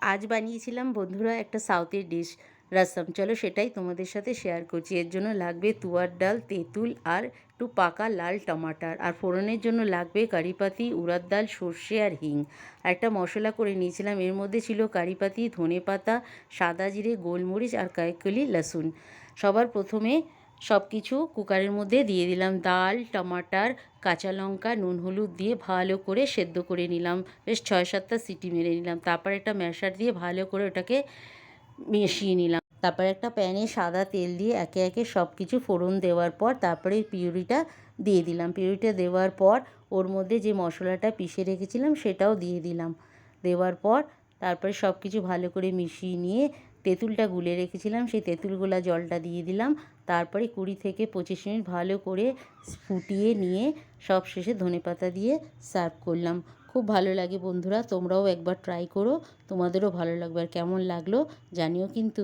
আজ বানিয়েছিলাম বন্ধুরা একটা সাউথের ডিশ রসম। চলো সেটাই তোমাদের সাথে শেয়ার করছি। এর জন্য লাগবে তুয়ার ডাল, তেঁতুল আর একটু পাকা লাল টমাটার। আর ফোড়নের জন্য লাগবে কারিপাতি, উড়ার ডাল, সর্ষে আর হিং। আর একটা মশলা করে নিয়েছিলাম, এর মধ্যে ছিল কারিপাতি, ধনেপাতা, সাদা জিরে, গোলমরিচ আর কয়েককলি লসুন। সবার প্রথমে সব কিছু কুকারের মধ্যে দিয়ে দিলাম। ডাল, টমাটার, কাঁচা লঙ্কা, নুন হলুদ দিয়ে ভালো করে সেদ্ধ করে নিলাম। বেশ 6-7টা সিটি মেরে নিলাম। তারপর একটা ম্যাশার দিয়ে ভালো করে ওটাকে মিশিয়ে নিলাম। তারপর একটা প্যানে সাদা তেল দিয়ে একে একে সব কিছু ফোড়ন দেওয়ার পর তারপরে পিউরিটা দিয়ে দিলাম। পিউরিটা দেওয়ার পর ওর মধ্যে যে মশলাটা পিষে রেখেছিলাম সেটাও দিয়ে দিলাম। দেওয়ার পর তারপরে সব কিছু ভালো করে মিশিয়ে নিয়ে তেঁতুলটা গুলে রেখেছিলাম, সেই তেঁতুল গোলা জলটা দিয়ে দিলাম। তারপরে 20 থেকে 25 মিনিট ভালো করে ফুটিয়ে নিয়ে সব শেষে ধনেপাতা দিয়ে সার্ভ করলাম। খুব ভালো লাগে বন্ধুরা, তোমরাও একবার ট্রাই করো, তোমাদেরও ভালো লাগবে। আর কেমন লাগলো জানিও কিন্তু।